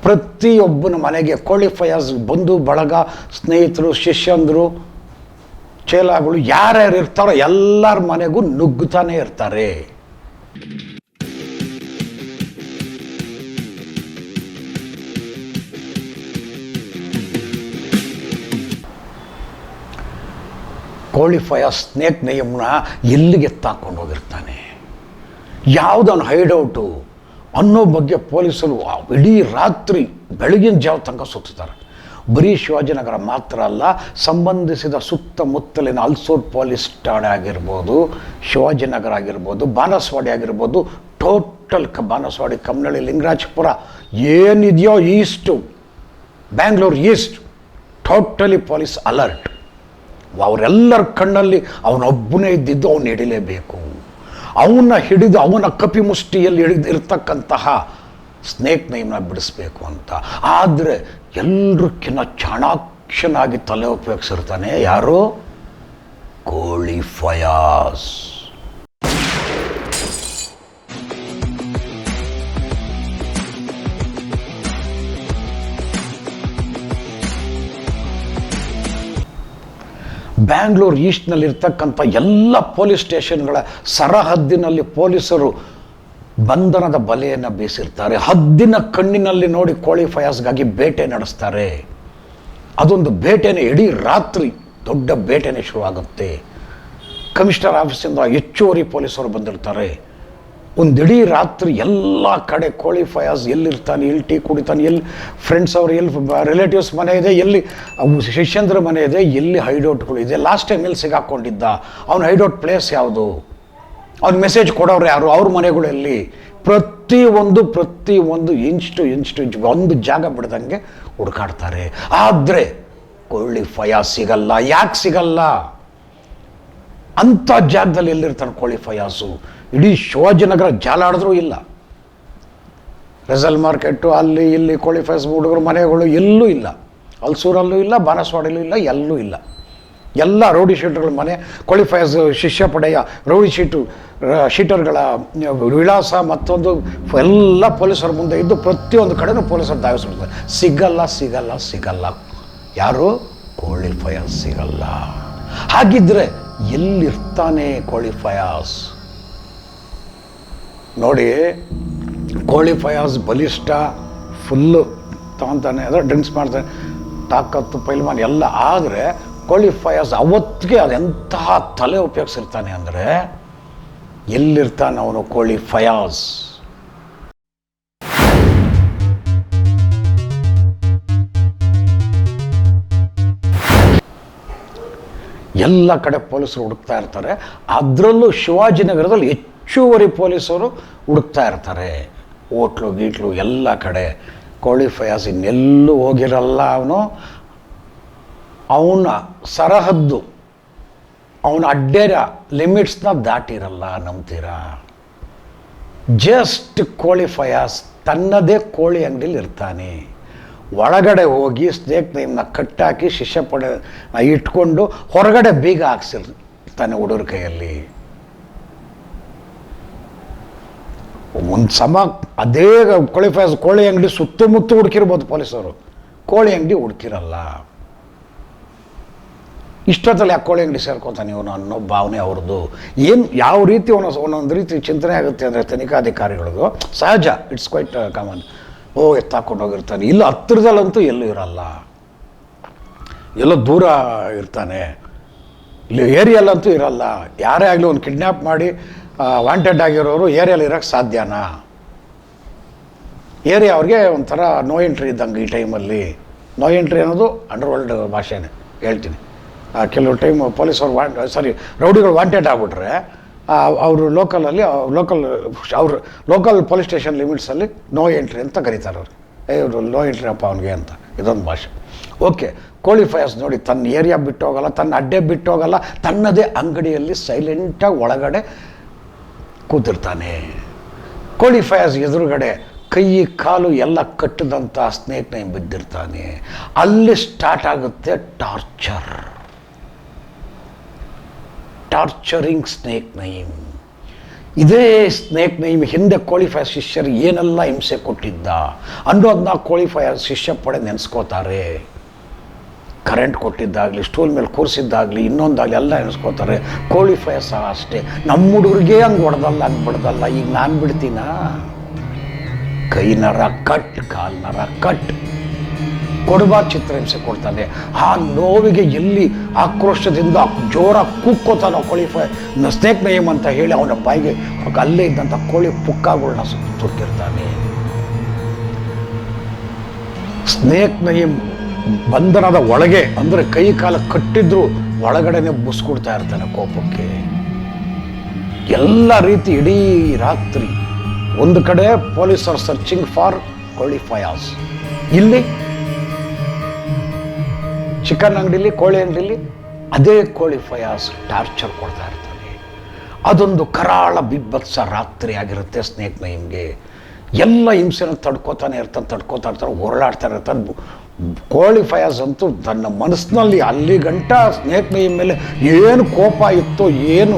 [SPEAKER 1] ಪ್ರತಿಯೊಬ್ಬನ ಮನೆಗೆ ಕೋಳಿ ಫಯಾಜ್ ಬಂಧು ಬಳಗ, ಸ್ನೇಹಿತರು, ಶಿಷ್ಯಂದರು, ಚೇಲಾಗಳು ಯಾರ್ಯಾರು ಇರ್ತಾರೋ ಎಲ್ಲರ ಮನೆಗೂ ನುಗ್ಗುತ್ತಾನೆ ಇರ್ತಾರೆ. ಕೋಳಿ ಫಯಾಜ್ ಸ್ನೇಕ್ ನಯೀಮ್ನ ಎಲ್ಲಿಗೆ ಎತ್ತಾಕೊಂಡು ಹೋಗಿರ್ತಾನೆ, ಯಾವುದನ್ನು ಹೈಡೌಟು ಅನ್ನೋ ಬಗ್ಗೆ ಪೊಲೀಸರು ಇಡೀ ರಾತ್ರಿ ಬೆಳಗಿನ ಜಾವ ತನಕ ಸುತ್ತಾರೆ. ಬರೀ ಶಿವಾಜಿನಗರ ಮಾತ್ರ ಅಲ್ಲ, ಸಂಬಂಧಿಸಿದ ಸುತ್ತಮುತ್ತಲಿನ ಅಲ್ಸೂರ್ ಪೊಲೀಸ್ ಠಾಣೆ ಆಗಿರ್ಬೋದು, ಶಿವಾಜಿನಗರ ಆಗಿರ್ಬೋದು, ಬಾನಸವಾಡಿ ಆಗಿರ್ಬೋದು, ಟೋಟಲ್ ಬಾನಸವಾಡಿ, ಕಮ್ಮನಹಳ್ಳಿ, ಲಿಂಗರಾಜಪುರ ಏನಿದೆಯೋ is to, Bangalore East totally police alert. ಅವರೆಲ್ಲರ ಕಣ್ಣಲ್ಲಿ ಅವನೊಬ್ಬನೇ ಇದ್ದಿದ್ದು ಅವನು ಹಿಡಿಲೇಬೇಕು. ಅವನ್ನ ಹಿಡಿದು ಅವನ ಕಪಿಮುಷ್ಟಿಯಲ್ಲಿ ಇರ್ತಕ್ಕಂತಹ ಸ್ನೇಕ್ ನಯೀಮ್ನ ಬಿಡಿಸ್ಬೇಕು ಅಂತ. ಆದರೆ ಎಲ್ಲರಕ್ಕಿಂತ ಚಾಣಾಕ್ಷನಾಗಿ ತಲೆ ಉಪಯೋಗಿಸಿರ್ತಾನೆ ಯಾರು? ಕೋಳಿ ಫಯಾಜ್. ಬ್ಯಾಂಗ್ಳೂರ್ ಈಸ್ಟ್ನಲ್ಲಿರ್ತಕ್ಕಂಥ ಎಲ್ಲ ಪೊಲೀಸ್ ಸ್ಟೇಷನ್ಗಳ ಸರಹದ್ದಿನಲ್ಲಿ ಪೊಲೀಸರು ಬಂಧನದ ಬಲೆಯನ್ನು ಬೀಸಿರ್ತಾರೆ. ಹದ್ದಿನ ಕಣ್ಣಿನಲ್ಲಿ ನೋಡಿ ಕೋಳಿ ಫಯಾಜ್ಗಾಗಿ ಬೇಟೆ ನಡೆಸ್ತಾರೆ. ಅದೊಂದು ಬೇಟೆನೇ ಇಡೀ ರಾತ್ರಿ ದೊಡ್ಡ ಬೇಟೆನೇ ಶುರುವಾಗುತ್ತೆ. ಕಮಿಷನರ್ ಆಫೀಸಿಂದ ಹೆಚ್ಚುವರಿ ಪೊಲೀಸರು ಬಂದಿರ್ತಾರೆ. ಒಂದಿಡೀ ರಾತ್ರಿ ಎಲ್ಲ ಕಡೆ ಕೋಳಿ ಫಯಾಜ್ ಎಲ್ಲಿರ್ತಾನೆ, ಎಲ್ಲಿ ಟೀ ಕುಡಿತಾನೆ, ಎಲ್ಲಿ ಫ್ರೆಂಡ್ಸ್ ಅವರು, ಎಲ್ಲಿ ರಿಲೇಟಿವ್ಸ್ ಮನೆ ಇದೆ, ಎಲ್ಲಿ ಶಿಷ್ಯಂದ್ರ ಮನೆ ಇದೆ, ಎಲ್ಲಿ ಹೈಡೌಟ್ಗಳು ಇದೆ, ಲಾಸ್ಟ್ ಟೈಮ್ ಎಲ್ಲಿ ಸಿಗಾಕೊಂಡಿದ್ದ, ಅವ್ನ ಹೈಡೌಟ್ ಪ್ಲೇಸ್ ಯಾವುದು, ಅವ್ನ ಮೆಸೇಜ್ ಕೊಡೋರು ಯಾರು, ಅವ್ರ ಮನೆಗಳಲ್ಲಿ ಪ್ರತಿಯೊಂದು ಇಂಚ್ ಟು ಒಂದು ಜಾಗ ಬಿಡ್ದಂಗೆ ಹುಡುಕಾಡ್ತಾರೆ. ಆದರೆ ಕೋಳಿ ಫಯಾಜ್ ಸಿಗಲ್ಲ. ಯಾಕೆ ಸಿಗಲ್ಲ? ಅಂಥ ಜಾಗದಲ್ಲಿ ಎಲ್ಲಿರ್ತಾನೆ ಕೋಳಿ ಫಯಾಜು? ಇಡೀ ಶಿವಾಜಿನಗರ ಜಾಲಾಡಿದ್ರೂ ಇಲ್ಲ. ರೆಸಲ್ ಮಾರ್ಕೆಟು ಅಲ್ಲಿ ಇಲ್ಲಿ ಕೋಳಿ ಫಯಾಜ್ ಹುಡುಗರು ಮನೆಗಳು ಎಲ್ಲೂ ಇಲ್ಲ. ಅಲ್ಸೂರಲ್ಲೂ ಇಲ್ಲ, ಬಾನಸವಾಡಿಲೂ ಇಲ್ಲ, ಎಲ್ಲೂ ಇಲ್ಲ. ಎಲ್ಲ ರೌಡಿ ಶೀಟರ್ಗಳ ಮನೆ, ಕೋಳಿ ಫಯಾಜ್ ಶಿಷ್ಯ ಪಡೆಯ ರೌಡಿ ಶೀಟರ್ಗಳ ವಿಳಾಸ ಮತ್ತೊಂದು ಎಲ್ಲ ಪೊಲೀಸರ ಮುಂದೆ ಇದ್ದು ಪ್ರತಿಯೊಂದು ಕಡೆನೂ ಪೊಲೀಸರು ಧಾವಿಸ್ಬಿಡ್ತಾರೆ. ಸಿಗಲ್ಲ. ಯಾರು? ಕೋಳಿ ಫಯಾಜ್ ಸಿಗಲ್ಲ. ಹಾಗಿದ್ರೆ ಎಲ್ಲಿರ್ತಾನೆ ಕೋಳಿ ಫಯಾಜ್? ನೋಡಿ, ಕೋಳಿ ಫಯಾಜ್ ಬಲಿಷ್ಠ, ಫುಲ್ಲು ತಗೊತಾನೆ, ಅದರ ಡ್ರಿಂಕ್ಸ್ ಮಾಡ್ತಾನೆ, ತಾಕತ್ತು ಪೈಲ್ವಾನ್ ಎಲ್ಲ. ಆದರೆ ಕೋಳಿ ಫಯಾಜ್ ಅವತ್ತಿಗೆ ಅದೆಂತಹ ತಲೆ ಉಪಯೋಗಿಸಿರ್ತಾನೆ ಅಂದರೆ, ಎಲ್ಲಿರ್ತಾನೆ ಅವನು ಕೋಳಿ ಫಯಾಜ್? ಎಲ್ಲ ಕಡೆ ಪೊಲೀಸರು ಹುಡುಕ್ತಾ ಇರ್ತಾರೆ. ಅದರಲ್ಲೂ ಶಿವಾಜಿನಗರದಲ್ಲಿ ಹೆಚ್ಚುವರಿ ಪೊಲೀಸರು ಹುಡುಕ್ತಾ ಇರ್ತಾರೆ. ಹೋಟ್ಲು ಗೀಟ್ಲು ಎಲ್ಲ ಕಡೆ. ಕೋಳಿ ಫಯಾಜ್ ಇನ್ನೆಲ್ಲೂ ಹೋಗಿರಲ್ಲ. ಅವನ ಸರಹದ್ದು, ಅವನ ಅಡ್ಡೆರ ಲಿಮಿಟ್ಸ್ನ ದಾಟಿರಲ್ಲ. ನಂಬ್ತೀರಾ? ಜಸ್ಟ್ ಕೋಳಿ ಫಯಾಜ್ ತನ್ನದೇ ಕೋಳಿ ಅಂಗಡಿಲಿ ಇರ್ತಾನೆ. ಒಳಗಡೆ ಹೋಗಿ ಸ್ನೇಕ್ ನೇಮ್ನ ಕಟ್ಟಾಕಿ ಶಿಷ್ಯ ಪಡೆ ಇಟ್ಕೊಂಡು ಹೊರಗಡೆ ಬೀಗ ಹಾಕ್ಸಿರ್ತಾನೆ ಹುಡುಗರ ಕೈಯಲ್ಲಿ. ಒಂದು ಸಮ ಅದೇ ಕೋಳಿ ಫಯಾಜ್ ಕೋಳಿ ಅಂಗಡಿ ಸುತ್ತಮುತ್ತ ಹುಡುಕಿರ್ಬೋದು ಪೊಲೀಸರು, ಕೋಳಿ ಅಂಗಡಿ ಹುಡುಕಿರಲ್ಲ. ಇಷ್ಟೊತ್ತಲ್ಲಿ ಯಾಕೆ ಕೋಳಿ ಅಂಗಡಿ ಸೇರ್ಕೊತಾನೆ ಇವನು ಅನ್ನೋ ಭಾವನೆ ಅವ್ರದ್ದು. ಏನು ಯಾವ ರೀತಿ ಒಂದೊಂದು ರೀತಿ ಚಿಂತನೆ ಆಗುತ್ತೆ ಅಂದರೆ ತನಿಖಾಧಿಕಾರಿಗಳದು ಸಹಜ, ಇಟ್ಸ್ ಕ್ವೈಟ್ ಕಾಮನ್. ಎತ್ತಾಕೊಂಡು ಹೋಗಿರ್ತಾನೆ. ಇಲ್ಲ ಹತ್ತಿರದಲ್ಲಂತೂ ಎಲ್ಲೂ ಇರಲ್ಲ, ಎಲ್ಲೋ ದೂರ ಇರ್ತಾನೆ. ಇಲ್ಲಿ ಏರಿಯಲ್ಲಂತೂ ಇರಲ್ಲ. ಯಾರೇ ಆಗಲಿ ಒಂದು ಕಿಡ್ನ್ಯಾಪ್ ಮಾಡಿ ವಾಂಟೆಡ್ ಆಗಿರೋರು ಏರಿಯಲ್ಲಿ ಇರೋಕ್ಕೆ ಸಾಧ್ಯನಾ? ಏರಿಯಾ ಅವ್ರಿಗೆ ಒಂಥರ ನೋ ಎಂಟ್ರಿ ಇದ್ದಂಗೆ ಈ ಟೈಮಲ್ಲಿ. ನೋ ಎಂಟ್ರಿ ಅನ್ನೋದು ಅಂಡರ್ವರ್ಲ್ಡ್ ಭಾಷೆನೇ ಹೇಳ್ತೀನಿ. ಕೆಲವು ಟೈಮ್ ಪೊಲೀಸವ್ರು ರೌಡಿಗಳು ವಾಂಟೆಡ್ ಆಗಿಬಿಟ್ರೆ ಅವರು ಲೋಕಲ್ ಪೊಲೀಸ್ ಸ್ಟೇಷನ್ ಲಿಮಿಟ್ಸಲ್ಲಿ ನೋ ಎಂಟ್ರಿ ಅಂತ ಕರೀತಾರೆ ಅವ್ರು. ಇವರು ನೋ ಎಂಟ್ರಿ ಅಪ್ಪ ಅವನಿಗೆ ಅಂತ, ಇದೊಂದು ಭಾಷೆ. ಓಕೆ, ಕೋಳಿ ಫಯಾಜ್ ನೋಡಿ ತನ್ನ ಏರಿಯಾ ಬಿಟ್ಟು ಹೋಗಲ್ಲ, ತನ್ನ ಅಡ್ಡೆ ಬಿಟ್ಟು ಹೋಗಲ್ಲ, ತನ್ನದೇ ಅಂಗಡಿಯಲ್ಲಿ ಸೈಲೆಂಟಾಗಿ ಒಳಗಡೆ ಕೂತಿರ್ತಾನೆ. ಕೋಳಿ ಫಯಾಜ್ ಎದುರುಗಡೆ ಕೈ ಕಾಲು ಎಲ್ಲ ಕಟ್ಟಿದಂಥ ಸ್ನೇಕ್ ನೇಮ್ ಬಿದ್ದಿರ್ತಾನೆ. ಅಲ್ಲಿ ಸ್ಟಾರ್ಟ್ ಆಗುತ್ತೆ ಟಾರ್ಚರಿಂಗ್ ಸ್ನೇಕ್ ನೇಮ್. ಇದೇ ಸ್ನೇಕ್ ನೇಮ್ ಹಿಂದೆ ಕೋಳಿ ಫಯಾಜ್ ಶಿಷ್ಯರು ಏನೆಲ್ಲ ಹಿಂಸೆ ಕೊಟ್ಟಿದ್ದ ಅನ್ನೋದನ್ನ ಕೋಳಿ ಫಯಾಜ್ ಶಿಷ್ಯ ಪಡೆ ನೆನೆಸ್ಕೋತಾರೆ. ಕರೆಂಟ್ ಕೊಟ್ಟಿದ್ದಾಗಲಿ, ಸ್ಟೂಲ್ ಮೇಲೆ ಕೂರಿಸಿದ್ದಾಗಲಿ, ಇನ್ನೊಂದಾಗಲಿ ಎಲ್ಲ ನೆನೆಸ್ಕೋತಾರೆ. ಕೋಳಿ ಫಯಾಜ್ ಸಹ ಅಷ್ಟೇ. ನಮ್ಮ ಹುಡುಗರಿಗೆ ಹಂಗೆ ಹೊಡೆದಲ್ಲ, ಹಂಗೆ ಬಿಡ್ದಲ್ಲ. ಈಗ ನಾನು ಬಿಡ್ತೀನ? ಕೈ ನರ ಕಟ್, ಕಾಲು ನರ ಕಟ್, ಕೊಡಬಾರ್ದು ಚಿತ್ರಹಿಂಸೆ ಕೊಡ್ತಾನೆ. ಆ ನೋವಿಗೆ ಎಲ್ಲಿ ಆಕ್ರೋಶದಿಂದ ಜೋರಾಗಿ ಕೂಕ್ಕೋತಾನೋ ಕೋಳಿ ಸ್ನೇಕ್ ನೇಮ್ ಅಂತ ಹೇಳಿ ಅವನ ಬಾಯಿಗೆ ಅಲ್ಲೇ ಇದ್ದಂಥ ಕೋಳಿ ಪುಕ್ಕಗಳನ್ನ ತುರ್ಕಿರ್ತಾನೆ. ಸ್ನೇಕ್ ನೇಮ್ ಬಂಧನದ ಒಳಗೆ ಅಂದರೆ ಕೈ ಕಾಲ ಕಟ್ಟಿದ್ರು ಒಳಗಡೆನೆ ಬುಸ್ಕೊಡ್ತಾ ಇರ್ತಾನೆ ಕೋಪಕ್ಕೆ. ಎಲ್ಲ ರೀತಿ ಇಡೀ ರಾತ್ರಿ ಒಂದು ಕಡೆ ಪೊಲೀಸರು ಸರ್ಚಿಂಗ್ ಫಾರ್ ಕೋಳಿ ಫಯಾಜ್, ಇಲ್ಲಿ ಚಿಕನ್ ಅಂಗಡಿಲಿ, ಕೋಳಿ ಅಂಗಡಿಲಿ ಅದೇ ಕೋಳಿ ಫಯಾಜ್ ಟಾರ್ಚರ್ ಕೊಡ್ತಾ ಇರ್ತಾನೆ. ಅದೊಂದು ಕರಾಳ ಬಿಭತ್ಸ ರಾತ್ರಿ ಆಗಿರುತ್ತೆ ಸ್ನೇಕ್ ನೇಮ್ಗೆ. ಎಲ್ಲ ಹಿಂಸೆನ ತಡ್ಕೋತಾನೆ ಇರ್ತಾನೆ, ಹೊರಳಾಡ್ತಾ ಇರ್ತಾನೆ. ಕೋಳಿ ಫಯಾಜ್ ಅಂತೂ ತನ್ನ ಮನಸ್ಸಿನಲ್ಲಿ ಅಲ್ಲಿ ಗಂಟ ಸ್ನೇಕ್ ನೇಮ್ ಮೇಲೆ ಏನು ಕೋಪ ಇತ್ತೋ, ಏನು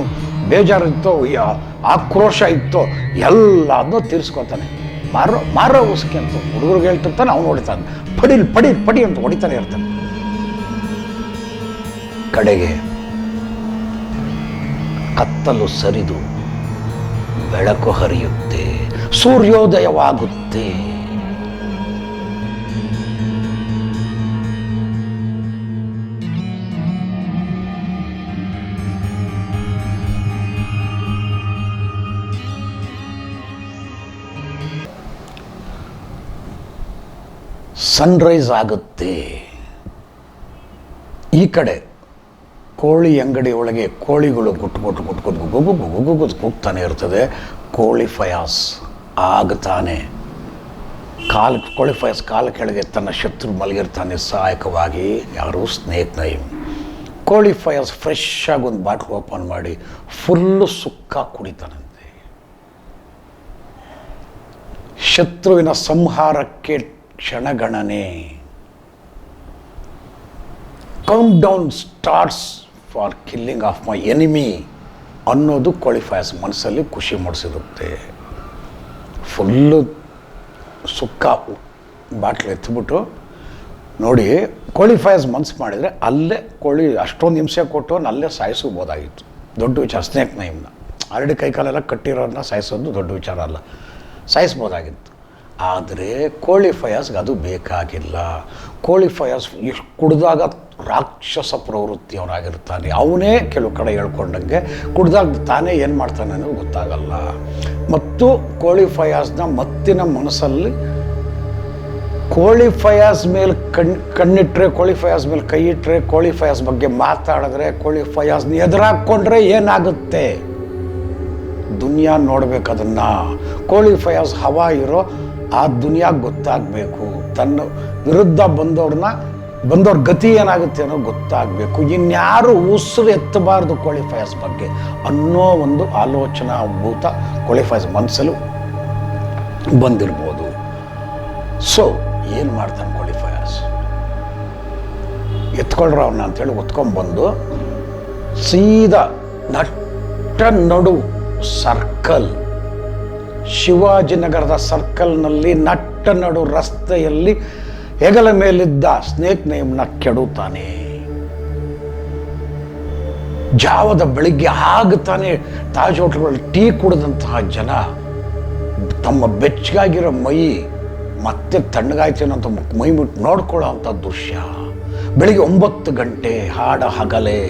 [SPEAKER 1] ಬೇಜಾರಿತ್ತೋ, ಆಕ್ರೋಶ ಇತ್ತೋ ಎಲ್ಲದನ್ನೂ ತೀರಿಸ್ಕೊತಾನೆ. ಮಾರೋ ಉಸ್ಕೆ ಅಂತ ಹುಡುಗರಿಗೆ ಹೇಳ್ತಿರ್ತಾನೆ, ಅವನು ಹೊಡಿತಾನೆ. ಪಡಿ ಅಂತ ಹೊಡಿತಾನೆ ಇರ್ತಾನೆ. ಕಡೆಗೆ ಕತ್ತಲು ಸರಿದು ಬೆಳಕು ಹರಿಯುತ್ತೆ, ಸೂರ್ಯೋದಯವಾಗುತ್ತೆ. ಸನ್ರೈಸ್ ಆಗುತ್ತೆ. ಈ ಕಡೆ ಕೋಳಿ ಅಂಗಡಿ ಒಳಗೆ ಕೋಳಿಗಳು ಗುಟ್ಟು ಕೂಗ್ತಾನೆ ಇರ್ತದೆ. ಕೋಳಿ ಫಯಾಜ್ ಆಗ್ತಾನೆ. ಕೋಳಿ ಫಯಾಜ್ ಕಾಲ ಕೆಳಗೆ ತನ್ನ ಶತ್ರು ಮಲಗಿರ್ತಾನೆ ಸಹಾಯಕವಾಗಿ. ಯಾರು? Snake name. ಕೋಳಿ ಫಯಾಜ್ ಫ್ರೆಶ್ ಆಗಿ ಒಂದು ಬಾಟ್ಲು ಓಪನ್ ಮಾಡಿ ಫುಲ್ಲು ಸುಕ್ಕ ಕುಡಿತಾನಂತೆ. ಶತ್ರುವಿನ ಸಂಹಾರಕ್ಕೆ ಕ್ಷಣಗಣನೆ. Count down starts for killing of my enemy ಅನ್ನೋದು ಕೋಳಿ ಫಯಾಜ್ ಮನಸ್ಸಲ್ಲಿ ಖುಷಿ ಮೂಡಿಸಿರುತ್ತೆ. ಫುಲ್ಲು ಸುಕ್ಕ ಬಾಟ್ಲು ಎತ್ಬಿಟ್ಟು ನೋಡಿ, ಕೋಳಿ ಫಯಾಜ್ ಮನ್ಸು ಮಾಡಿದರೆ ಅಲ್ಲೇ ಕೋಳಿ ಅಷ್ಟೊಂದು ಹಿಂಸೆ ಕೊಟ್ಟು ಅಲ್ಲೇ ಸಾಯಿಸ್ಬೋದಾಗಿತ್ತು. ದೊಡ್ಡ ವಿಚಾರ. ಸ್ನೇಕ್ ನೈಮ್ನ ಆಲ್ರೆಡಿ ಕೈಕಾಲೆಲ್ಲ ಕಟ್ಟಿರೋರನ್ನ ಸಾಯಿಸೋದು ದೊಡ್ಡ ವಿಚಾರ ಅಲ್ಲ, ಸಾಯಿಸ್ಬೋದಾಗಿತ್ತು. ಆದರೆ ಕೋಳಿ ಫಯಾಜ್ಗೆ ಅದು ಬೇಕಾಗಿಲ್ಲ. ಕೋಳಿ ಫಯಾಜ್ ಎಷ್ಟು ಕುಡ್ದಾಗ ರಾಕ್ಷಸ ಪ್ರವೃತ್ತಿಯವನಾಗಿರ್ತಾನೆ. ಅವನೇ ಕೆಲವು ಕಡೆ ಹೇಳ್ಕೊಂಡಂಗೆ ಕುಡ್ದಾಗ ತಾನೇ ಏನು ಮಾಡ್ತಾನೆ ಅನ್ನೋದು ಗೊತ್ತಾಗಲ್ಲ. ಮತ್ತು ಕೋಳಿ ಫಯಾಜ್ನ ಮತ್ತಿನ ಮನಸ್ಸಲ್ಲಿ ಕೋಳಿ ಫಯಾಜ್ ಮೇಲೆ ಕಣ್ಣಿಟ್ರೆ, ಕೋಳಿ ಫಯಾಜ್ ಮೇಲೆ ಕೈ ಇಟ್ಟರೆ, ಕೋಳಿ ಫಯಾಜ್ ಬಗ್ಗೆ ಮಾತಾಡಿದ್ರೆ, ಕೋಳಿ ಫಯಾಜ್ನ ಎದುರಾಕೊಂಡ್ರೆ ಏನಾಗುತ್ತೆ ದುನಿಯಾ ನೋಡ್ಬೇಕು. ಅದನ್ನು ಕೋಳಿ ಫಯಾಜ್ ಹವಾ ಇರೋ ಆ ದುನಿಯಾಗೆ ಗೊತ್ತಾಗಬೇಕು. ತನ್ನ ವಿರುದ್ಧ ಬಂದವ್ರ ಗತಿ ಏನಾಗುತ್ತೆ ಅನ್ನೋ ಗೊತ್ತಾಗಬೇಕು. ಇನ್ಯಾರು ಉಸಿರು ಎತ್ತಬಾರ್ದು ಕೋಳಿ ಫಯಾಜ್ ಬಗ್ಗೆ ಅನ್ನೋ ಒಂದು ಆಲೋಚನಾ ಭೂತ ಕೋಳಿ ಫಯಾಜ್ ಮನಸ್ಸಲ್ಲೂ ಬಂದಿರ್ಬೋದು. ಸೊ ಏನು ಮಾಡ್ತಾನೆ ಕೋಳಿ ಫಯಾಜ್? ಎತ್ಕೊಳ್ರ ಅವನ್ನ ಅಂತೇಳಿ ಒತ್ಕೊಂಡ್ಬಂದು ಸೀದಾ ನಟ್ಟ ನಡು ಸರ್ಕಲ್, ಶಿವಾಜಿನಗರದ ಸರ್ಕಲ್ನಲ್ಲಿ ನಟ್ಟ ನಡು ರಸ್ತೆಯಲ್ಲಿ ಹೆಗಲ ಮೇಲಿದ್ದ ಸ್ನೇಕ್ ನೈಮ್ನ ಕೆಡುತ್ತಾನೆ. ಜಾವದ ಬೆಳಿಗ್ಗೆ ಆಗ್ತಾನೆ ತಾಜ್ ಹೋಟೆಲ್ಗಳಲ್ಲಿ ಟೀ ಕುಡಿದಂತಹ ಜನ ತಮ್ಮ ಬೆಚ್ಚಗಾಗಿರೋ ಮೈ ಮತ್ತೆ ತಣ್ಣಗಾಯ್ತೇನೋ ಅಂತ ಮೈ ಮುಟ್ಟು ನೋಡ್ಕೊಳ್ಳೋ ಅಂಥ ದೃಶ್ಯ. ಬೆಳಿಗ್ಗೆ 9 ಗಂಟೆ, ಹಾಡ ಹಗಲೇ,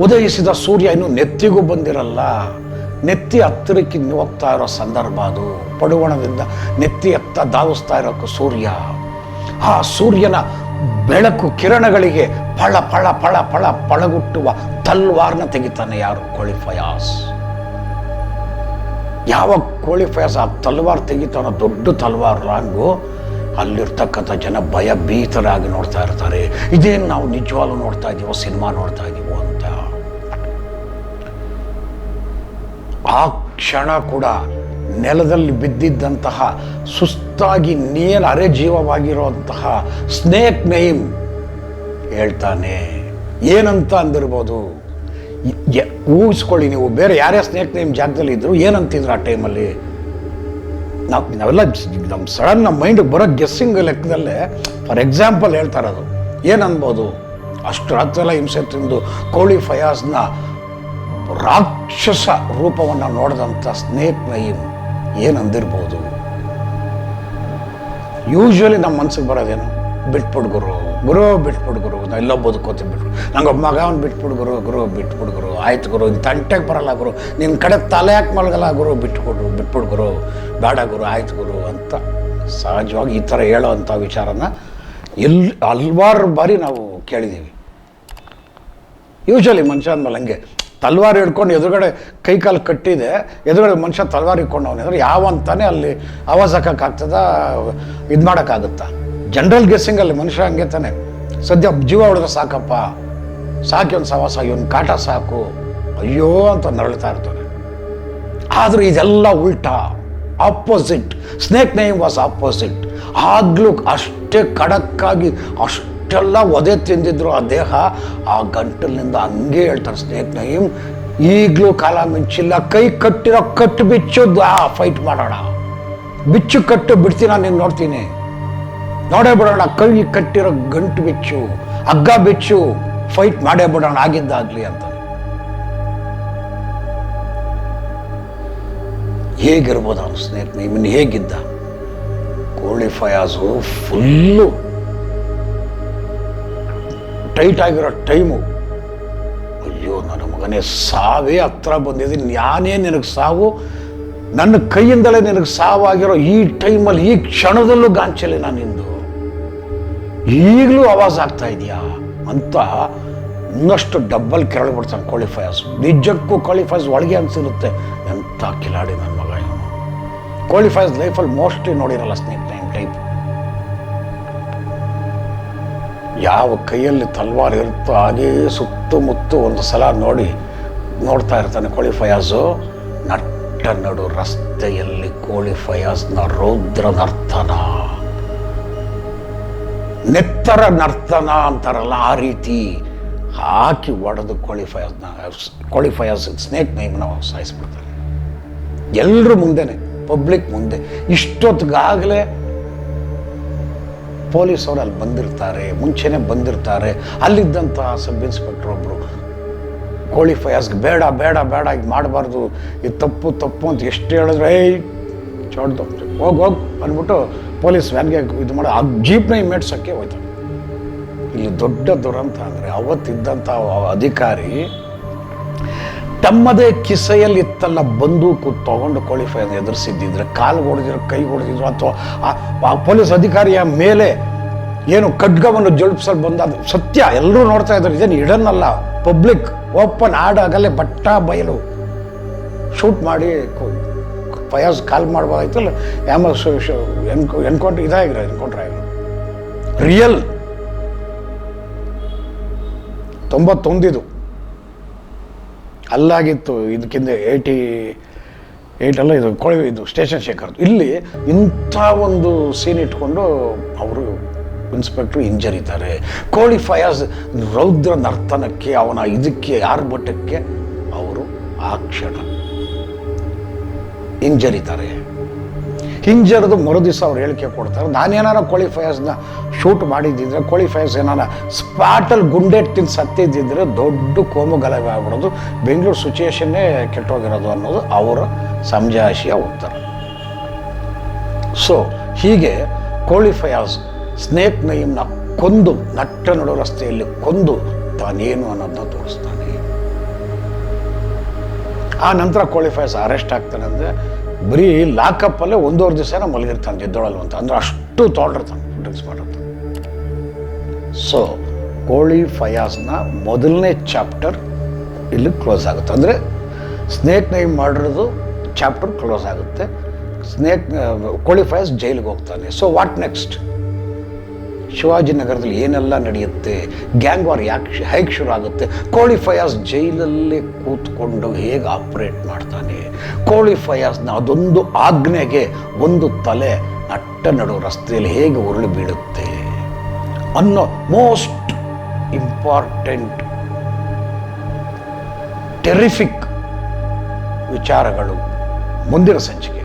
[SPEAKER 1] ಉದಯಿಸಿದ ಸೂರ್ಯ ಇನ್ನೂ ನೆತ್ತಿಗೂ ಬಂದಿರಲ್ಲ. ನೆತ್ತಿ ಹತ್ತಿರಕ್ಕೆ ಹೋಗ್ತಾ ಇರೋ ಸಂದರ್ಭ ಅದು. ಪಡುವಣದಿಂದ ನೆತ್ತಿ ಎತ್ತ ಧಾವಿಸ್ತಾ ಇರೋಕ್ಕೆ ಸೂರ್ಯ. ಆ ಸೂರ್ಯನ ಬೆಳಕು ಕಿರಣಗಳಿಗೆ ಫಳ ಫಳ ಫಳ ಫಳ ಪಳಗುಟ್ಟುವ ತಲ್ವಾರ್ನ ತೆಗಿತಾನೆ ಯಾರು? ಕೋಳಿ ಫಯಾಜ್. ಯಾವ ಕೋಳಿ ಫಯಾಜ್ ಆ ತಲ್ವಾರ್ ತೆಗಿತಾನೋ, ದೊಡ್ಡ ತಲ್ವಾರ್ ರಾಂಗು, ಅಲ್ಲಿರ್ತಕ್ಕಂಥ ಜನ ಭಯ ಭೀತರಾಗಿ ನೋಡ್ತಾ ಇರ್ತಾರೆ. ಇದೇನು ನಾವು ನಿಜವಾಗ್ಲೂ ನೋಡ್ತಾ ಇದ್ದೀವೋ, ಸಿನಿಮಾ ನೋಡ್ತಾ ಇದ್ದೀವೋ ಅಂತ. ಆ ಕ್ಷಣ ಕೂಡ ನೆಲದಲ್ಲಿ ಬಿದ್ದಿದ್ದಂತಹ ಸುಸ್ತಾಗಿ ಅರೆ ಜೀವವಾಗಿರುವಂತಹ ಸ್ನೇಕ್ ನೈಮ್ ಹೇಳ್ತಾನೆ. ಏನಂತ ಅಂದಿರ್ಬೋದು? ಊಹಿಸ್ಕೊಳ್ಳಿ ನೀವು, ಬೇರೆ ಯಾರೇ ಸ್ನೇಕ್ ನೈಮ್ ಜಾಗದಲ್ಲಿ ಇದ್ರು ಏನಂತಿದ್ರು ಆ ಟೈಮಲ್ಲಿ? ನಾವೆಲ್ಲ ನಮ್ಮ ಸಡನ್ ನಮ್ಮ ಮೈಂಡಿಗೆ ಬರೋ ಗೆಸ್ಸಿಂಗ್ ಲೆಕ್ಕದಲ್ಲೇ ಫಾರ್ ಎಕ್ಸಾಂಪಲ್ ಹೇಳ್ತಾ ಇರೋದು. ಏನನ್ಬೋದು? ಅಷ್ಟು ರಾತ್ರೆಲ್ಲ ಹಿಂಸೆ ತಿಂದು ಕೋಳಿ ಫಯಾಜ್ನ ರಾಕ್ಷಸ ರೂಪವನ್ನು ನೋಡಿದಂಥ ಸ್ನೇಕ್ ನೈಮ್ ಏನಂದಿರ್ಬೋದು? ಯೂಶ್ವಲಿ ನಮ್ಮ ಮನ್ಸಿಗೆ ಬರೋದೇನು? ಬಿಟ್ಬಿಡ್ಗುರು ಬಿಟ್ಬಿಡ್ಗುರು, ನಾ ಎಲ್ಲೋ ಬದುಕೋತೀನಿ ಬಿಟ್ಬಿಡು, ನಂಗೆ ಒಬ್ಬ ಮಗ ಅವ್ನು ಬಿಟ್ಬಿಡ್ಗುರು ಬಿಟ್ಬಿಡ್ಗುರು, ಆಯ್ತು ಗುರು, ಇದು ತಂಟೆಗೆ ಬರಲ್ಲ ಗುರು, ನಿನ್ನ ಕಡೆ ತಲೆ ಯಾಕೆ ಮಲಗಲ್ಲ ಗುರು, ಬಿಟ್ಬಿಡ್ಗುರು, ಬೇಡ ಗುರು, ಆಯ್ತು ಗುರು ಅಂತ ಸಹಜವಾಗಿ ಈ ಥರ ಹೇಳೋ ಅಂಥ ವಿಚಾರನ ಹಲ್ವಾರು ಬಾರಿ ನಾವು ಕೇಳಿದ್ದೀವಿ. ಯೂಶ್ವಲಿ ಮನುಷ್ಯ ಅಂದಮೇಲೆ ಹಂಗೆ ತಲ್ವಾರ್ ಹಿಡ್ಕೊಂಡು ಎದುರುಗಡೆ ಕೈ ಕಾಲು ಕಟ್ಟಿದೆ, ಎದುರುಗಡೆ ಮನುಷ್ಯ ತಲ್ವಾರ್ ಹಿಡ್ಕೊಂಡು ಅವನಿದ್ರೆ ಯಾವಂತಾನೆ ಅಲ್ಲಿ ಆವಾಜ್ ಹಾಕೋಕ್ಕಾಗ್ತದ, ಇದು ಮಾಡೋಕ್ಕಾಗುತ್ತಾ? ಜನರಲ್ ಗೆಸ್ಸಿಂಗಲ್ಲಿ ಮನುಷ್ಯ ಹಂಗೆ ತಾನೆ. ಸದ್ಯ ಜೀವ ಹೊಡೆದ್ರೆ ಸಾಕಪ್ಪ, ಸಾಕಿ ಒಂದು ಸವಾಸ, ಇವನು ಕಾಟ ಸಾಕು, ಅಯ್ಯೋ ಅಂತ ನರಳ್ತಾ ಇರ್ತಾನೆ. ಆದರೂ ಇದೆಲ್ಲ ಉಲ್ಟಾ, opposite. Snake Nayeem was opposite. ಆಗ್ಲೂ ಅಷ್ಟೇ ಖಡಕ್ಕಾಗಿ ಅಷ್ಟೆಲ್ಲ ಒದೆ ತಿಂದಿದ್ರು ಆ ದೇಹ, ಆ ಗಂಟಲಿನಿಂದ ಹಂಗೆ ಹೇಳ್ತಾರೆ ಸ್ನೇಕ್ ನೈಮ್, ಈಗಲೂ ಕಾಲ ಮಿಂಚಿಲ್ಲ, ಕೈ ಕಟ್ಟಿರೋ ಕಟ್ಟು ಬಿಚ್ಚು ಫೈಟ್ ಮಾಡೋಣ, ಬಿಚ್ಚು ಕಟ್ಟು ಬಿಡ್ತೀನಿ, ನೀನು ನೋಡ್ತೀನಿ, ನೋಡೇ ಬಿಡೋಣ, ಕೈ ಕಟ್ಟಿರೋ ಗಂಟು ಬಿಚ್ಚು, ಹಗ್ಗ ಬಿಚ್ಚು, ಫೈಟ್ ಮಾಡೇ ಬಿಡೋಣ, ಆಗಿದ್ದಾಗ್ಲಿ ಅಂತ. ಹೇಗಿರ್ಬೋದು ಅವನು ಸ್ನೇಕ್ ನೈಮ್? ಹೇಗಿದ್ದ? ಕೋಳಿ ಫಯಾಜು ಫುಲ್ಲು ಟೈಟ್ ಆಗಿರೋ ಟೈಮು. ಅಯ್ಯೋ ನನ್ನ ಮಗನೇ, ಸಾವೇ ಹತ್ರ ಬಂದಿದ್ದೀನಿ, ನಾನೇ ನಿನಗೆ ಸಾವು, ನನ್ನ ಕೈಯಿಂದಲೇ ನಿನಗೆ ಸಾವಾಗಿರೋ ಈ ಟೈಮಲ್ಲಿ, ಈ ಕ್ಷಣದಲ್ಲೂ ಗಾಂಚಲಿ ನಾನು ನಿಂದು, ಈಗಲೂ ಆವಾಜ್ ಆಗ್ತಾ ಇದೆಯಾ ಅಂತ ಇನ್ನಷ್ಟು ಡಬ್ಬಲ್ ಕೆರಳ್ಬಿಡ್ತಾನೆ ಕೋಳಿ ಫಯಾಜ್. ನಿಜಕ್ಕೂ ಕೋಳಿ ಫಯಾಜ್ ಒಳಗೆ ಅನ್ಸಿರುತ್ತೆ, ಎಂಥ ಕಿಲಾಡಿ ನನ್ನ ಮಗ ಇವನು. ಕೋಳಿ ಫಯಾಜ್ ಲೈಫಲ್ಲಿ ಮೋಸ್ಟ್ಲಿ ನೋಡಿರಲ್ಲ ಸ್ನೇಕ್ ನೈಮ್ ಟೈಪ್. ಯಾವ ಕೈಯಲ್ಲಿ ತಲ್ವಾರ್ ಇರುತ್ತೋ ಹಾಗೇ ಸುತ್ತಮುತ್ತ ಒಂದು ಸಲ ನೋಡ್ತಾ ಇರ್ತಾನೆ ಕೋಳಿ ಫಯಾಜು. ನಟ್ಟ ನಡು ರಸ್ತೆಯಲ್ಲಿ ಕೋಳಿ ಫಯಾಜ್ನ ರೌದ್ರ ನರ್ತನ, ನೆತ್ತರ ನರ್ತನ ಅಂತಾರಲ್ಲ ಆ ರೀತಿ ಹಾಕಿ ಒಡೆದು ಕೋಳಿ ಫಯಾಜ್ ಸ್ನೇಕ್ ನೈಮ್ನ ಸಾಯಿಸ್ಬಿಡ್ತಾರೆ. ಎಲ್ಲರೂ ಮುಂದೆನೆ, ಪಬ್ಲಿಕ್ ಮುಂದೆ. ಇಷ್ಟೊತ್ತಿಗಾಗಲೇ ಪೊಲೀಸವರು ಅಲ್ಲಿ ಬಂದಿರ್ತಾರೆ, ಮುಂಚೆನೇ ಬಂದಿರ್ತಾರೆ. ಅಲ್ಲಿದ್ದಂಥ ಸಬ್ ಇನ್ಸ್ಪೆಕ್ಟರ್ ಒಬ್ಬರು ಕೋಳಿ ಫಯಾಜ್ಗೆ ಬೇಡ ಬೇಡ ಬೇಡ ಇದು ಮಾಡಬಾರ್ದು, ಇದು ತಪ್ಪು ತಪ್ಪು ಅಂತ ಎಷ್ಟು ಹೇಳಿದ್ರೆ ಚೋಡ್ದು ಹೋಗಿ ಅಂದ್ಬಿಟ್ಟು ಪೊಲೀಸ್ ವ್ಯಾನ್ಗೆ ಇದು ಮಾಡೋ ಆ ಜೀಪ್ನ ಮೇಡ್ಸೋಕ್ಕೆ ಹೋಯ್ತಾರೆ. ಇಲ್ಲಿ ದೊಡ್ಡ ದುರಂತ ಅಂದರೆ ಅವತ್ತಿದ್ದಂಥ ಅಧಿಕಾರಿ ತಮ್ಮದೇ ಕಿಸೆಯಲ್ಲಿ ಇತ್ತಲ್ಲ ಬಂದೂಕು ತೊಗೊಂಡು ಕೋಳಿ ಫಯಾಜ್ ಎದುರಿಸಿದ್ದಿದ್ರೆ ಕಾಲು ಹೊಡೆದಿದ್ರು, ಕೈ ಹೊಡೆದಿದ್ರು, ಅಥವಾ ಆ ಪೊಲೀಸ್ ಅಧಿಕಾರಿಯ ಮೇಲೆ ಏನು ಖಡ್ಗವನ್ನು ಜೊಳ್ಪಿಸಲು ಬಂದಾದ ಸತ್ಯ ಎಲ್ಲರೂ ನೋಡ್ತಾ ಇದ್ದಾರೆ. ಇದೇನು ಇಡನ್ನಲ್ಲ, ಪಬ್ಲಿಕ್ ಓಪನ್ ಆಡಾಗಲೇ ಬಟ್ಟ ಬಯಲು ಶೂಟ್ ಮಾಡಿ ಫಯಾಜ್ ಕಾಲ್ ಮಾಡ್ಬೋದಾಯ್ತಲ್ಲ. ಎನ್ಕೌಂಟ್ರ್ ಎನ್ಕೌಂಟ್ರ್ ಆಗಿರೋ ರಿಯಲ್ 91 ಅಲ್ಲಾಗಿತ್ತು. ಇದಕ್ಕಿಂತ 88 ಅಲ್ಲ, ಇದು ಇದು ಸ್ಟೇಷನ್ ಶೇಖರ್ದು. ಇಲ್ಲಿ ಇಂಥ ಒಂದು ಸೀನ್ ಇಟ್ಕೊಂಡು ಅವರು ಇನ್ಸ್ಪೆಕ್ಟ್ರು ಹಿಂಜರಿತಾರೆ. ಕೋಳಿ ಫಯಾಜ್ ರೌದ್ರ ನರ್ತನಕ್ಕೆ, ಅವನ ಇದಕ್ಕೆ ಆರ್ಭಟಕ್ಕೆ ಅವರು ಆ ಕ್ಷಣ ಹಿಂಜರಿತಾರೆ. ಹಿಂಜರಿದು ಮರುದಿವಸ ಅವ್ರು ಹೇಳಿಕೆ ಕೊಡ್ತಾರೆ, ನಾನೇನಾರ ಕೋಳಿ ಫಯಾಜ್ನ ಶೂಟ್ ಮಾಡಿದ್ದಿದ್ರೆ, ಕೋಳಿ ಫಯಾಜ್ ಏನಾರ ಸ್ಪಾಟಲ್ಲಿ ಗುಂಡೆಟ್ ತಿಂದು ಸತ್ತಿದ್ದಿದ್ರೆ ದೊಡ್ಡ ಕೋಮು ಗಲಭೆ ಆಗ್ಬಿಡೋದು, ಬೆಂಗಳೂರು ಸಿಚುಯೇಷನ್ನೇ ಕೆಟ್ಟೋಗಿರೋದು ಅನ್ನೋದು ಅವರ ಸಮಜಾಯಿಷಿಯ ಉತ್ತರ. ಸೊ ಹೀಗೆ ಕೋಳಿ ಫಯಾಜ್ ಸ್ನೇಕ್ ನಯೀಮ್ನ ಕೊಂದು ನಟ್ಟ ನಡು ರಸ್ತೆಯಲ್ಲಿ ಕೊಂದು ತಾನೇನು ಅನ್ನೋದನ್ನ ತೋರಿಸ್ತಾನೆ. ಆ ನಂತರ ಕೋಳಿ ಫಯಾಜ್ ಅರೆಸ್ಟ್ ಆಗ್ತಾನೆ. ಅಂದರೆ ಬರೀ ಲಾಕಪ್ಪಲ್ಲೇ 1.5 ದಿವಸ ಮಲಗಿರ್ತಾನೆ ಗೆದ್ದೊಳಲ್ವ ಅಂತ, ಅಂದರೆ ಅಷ್ಟು ತೊಗೊಂಡಿರ್ತಾನೆ ಡ್ರಿಂಕ್ಸ್ ಮಾಡಿರ್ತಾನೆ. ಸೊ ಕೋಳಿ ಫಯಾಜ್ನ ಮೊದಲನೇ ಚಾಪ್ಟರ್ ಇಲ್ಲಿ ಕ್ಲೋಸ್ ಆಗುತ್ತೆ. ಅಂದರೆ ಸ್ನೇಕ್ ನಯೀಮ್ ಮಾಡಿರೋದು ಚಾಪ್ಟರ್ ಕ್ಲೋಸ್ ಆಗುತ್ತೆ. ಕೋಳಿ ಫಯಾಜ್ ಜೈಲಿಗೆ ಹೋಗ್ತಾನೆ. So what next? ಶಿವಾಜಿನಗರದಲ್ಲಿ ಏನೆಲ್ಲ ನಡೆಯುತ್ತೆ, ಗ್ಯಾಂಗ್ ವಾರ್ ಹೇಗೆ ಶುರು ಆಗುತ್ತೆ, ಕೋಳಿ ಫಯಾಜ್ ಜೈಲಲ್ಲೇ ಕೂತ್ಕೊಂಡು ಹೇಗೆ ಆಪ್ರೇಟ್ ಮಾಡ್ತಾನೆ, ಕೋಳಿ ಫಯಾಜ್ನ ಅದೊಂದು ಆಜ್ಞೆಗೆ ಒಂದು ತಲೆ ನಟ್ಟ ನಡು ರಸ್ತೆಯಲ್ಲಿ ಹೇಗೆ ಉರುಳಿ ಬೀಳುತ್ತೆ ಅನ್ನೋ ಮೋಸ್ಟ್ ಇಂಪಾರ್ಟೆಂಟ್ ಟೆರಿಫಿಕ್ ವಿಚಾರಗಳು ಮುಂದಿನ ಸಂಚಿಕೆ.